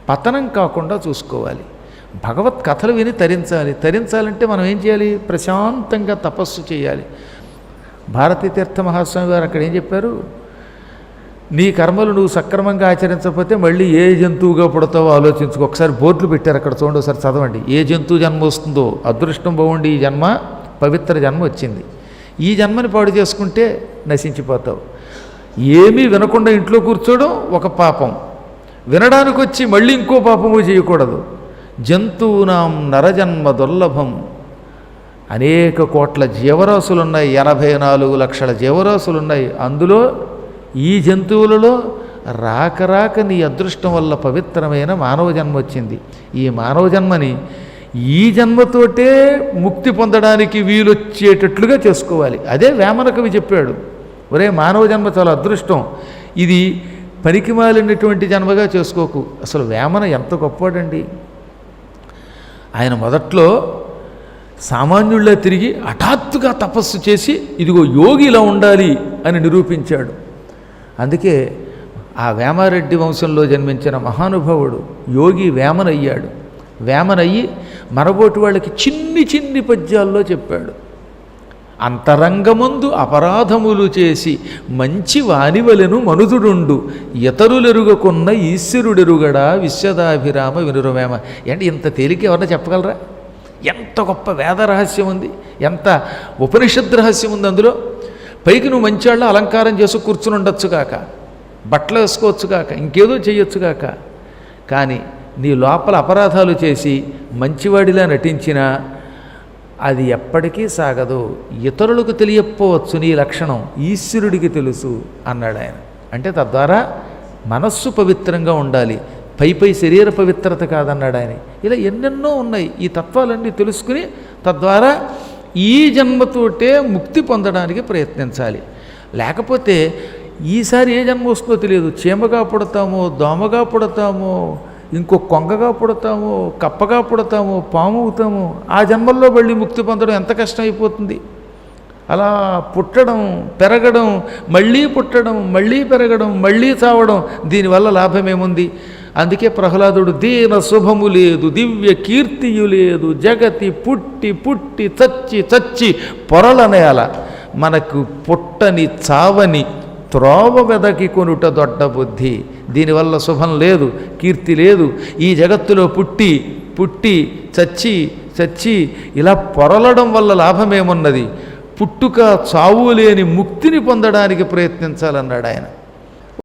పతనం కాకుండా చూసుకోవాలి. భగవత్ కథలు విని తరించాలంటే మనం ఏం చేయాలి? ప్రశాంతంగా తపస్సు చేయాలి. భారతీ తీర్థ మహాస్వామి వారు అక్కడ ఏం చెప్పారు? నీ కర్మలు నువ్వు సక్రమంగా ఆచరించకపోతే మళ్ళీ ఏ జంతువుగా పుడతావో ఆలోచించుకో. ఒకసారి బోర్డులు పెట్టారు అక్కడ, చూడండి, ఒకసారి చదవండి. ఏ జంతువు జన్మ వస్తుందో, అదృష్టం బాగుండి ఈ జన్మ పవిత్ర జన్మ వచ్చింది, ఈ జన్మని పాడు చేసుకుంటే నశించిపోతావు. ఏమీ వినకుండా ఇంట్లో కూర్చోవడం ఒక పాపం, వినడానికి వచ్చి మళ్ళీ ఇంకో పాపము చేయకూడదు. జంతువునాం నరజన్మ దుర్లభం. అనేక కోట్ల జీవరాశులున్నాయి, 84 లక్షల జీవరాశులున్నాయి. అందులో ఈ జంతువులలో రాక నీ అదృష్టం వల్ల పవిత్రమైన మానవ జన్మ వచ్చింది. ఈ మానవ జన్మని ఈ జన్మతోటే ముక్తి పొందడానికి వీలొచ్చేటట్లుగా చేసుకోవాలి. అదే వేమన కవి చెప్పాడు, ఒరే మానవ జన్మ చాలా అదృష్టం, ఇది పనికిమాలినటువంటి జన్మగా చేసుకోకు. అసలు వేమన ఎంత గొప్పవాడండి. ఆయన మొదట్లో సామాన్యుళ్ళ తిరిగి హఠాత్తుగా తపస్సు చేసి ఇదిగో యోగి ఇలా ఉండాలి అని నిరూపించాడు. అందుకే ఆ వేమారెడ్డి వంశంలో జన్మించిన మహానుభావుడు యోగి వేమనయ్యాడు. వేమనయ్యి మనబోటి వాళ్ళకి చిన్ని పద్యాల్లో చెప్పాడు. అంతరంగముందు అపరాధములు చేసి మంచి వానివలెను మనుదుడుండు, ఇతరులెరుగకున్న ఈశ్వరుడెరుగడా విశ్వదాభిరామ వినురవేమ. అంటే ఇంత తేలిక ఎవరన్నా చెప్పగలరా? ఎంత గొప్ప వేద రహస్యం ఉంది, ఎంత ఉపనిషద్ రహస్యం ఉంది అందులో. పైకి నువ్వు మంచివాళ్ళ అలంకారం చేసి కూర్చుని ఉండొచ్చు కాక, బట్టలు వేసుకోవచ్చు కాక, ఇంకేదో చేయొచ్చు కాక, కానీ నీ లోపల అపరాధాలు చేసి మంచివాడిలా నటించినా అది ఎప్పటికీ సాగదు. ఇతరులకు తెలియకపోవచ్చు నీ లక్షణం, ఈశ్వరుడికి తెలుసు అన్నాడు ఆయన. అంటే తద్వారా మనస్సు పవిత్రంగా ఉండాలి, పై శరీర పవిత్రత కాదన్నాడు ఆయన. ఇలా ఎన్నెన్నో ఉన్నాయి. ఈ తత్వాలన్నీ తెలుసుకుని తద్వారా ఈ జన్మతోటే ముక్తి పొందడానికి ప్రయత్నించాలి. లేకపోతే ఈసారి ఏ జన్మ వస్తుందో తెలియదు. చీమగా పుడతామో, దోమగా పుడతామో, ఇంకో కొంగగా పుడతామో, కప్పగా పుడతామో, పాము అవుతామో. ఆ జన్మల్లో మళ్ళీ ముక్తి పొందడం ఎంత కష్టం అయిపోతుంది. అలా పుట్టడం, పెరగడం, మళ్ళీ పుట్టడం, మళ్ళీ పెరగడం, మళ్ళీ చావడం, దీనివల్ల లాభం ఏముంది? అందుకే ప్రహ్లాదుడు దీన శుభము లేదు, దివ్య కీర్తియు లేదు, జగతి పుట్టి పుట్టి చచ్చి చచ్చి పొరలనేల, మనకు పుట్టని చావని త్రోవ వెదకి కొనుట దొడ్డ బుద్ధి. దీనివల్ల శుభం లేదు, కీర్తి లేదు. ఈ జగత్తులో పుట్టి పుట్టి చచ్చి చచ్చి ఇలా పొరలడం వల్ల లాభమేమున్నది? పుట్టుక చావు లేని ముక్తిని పొందడానికి ప్రయత్నించాలన్నాడు ఆయన.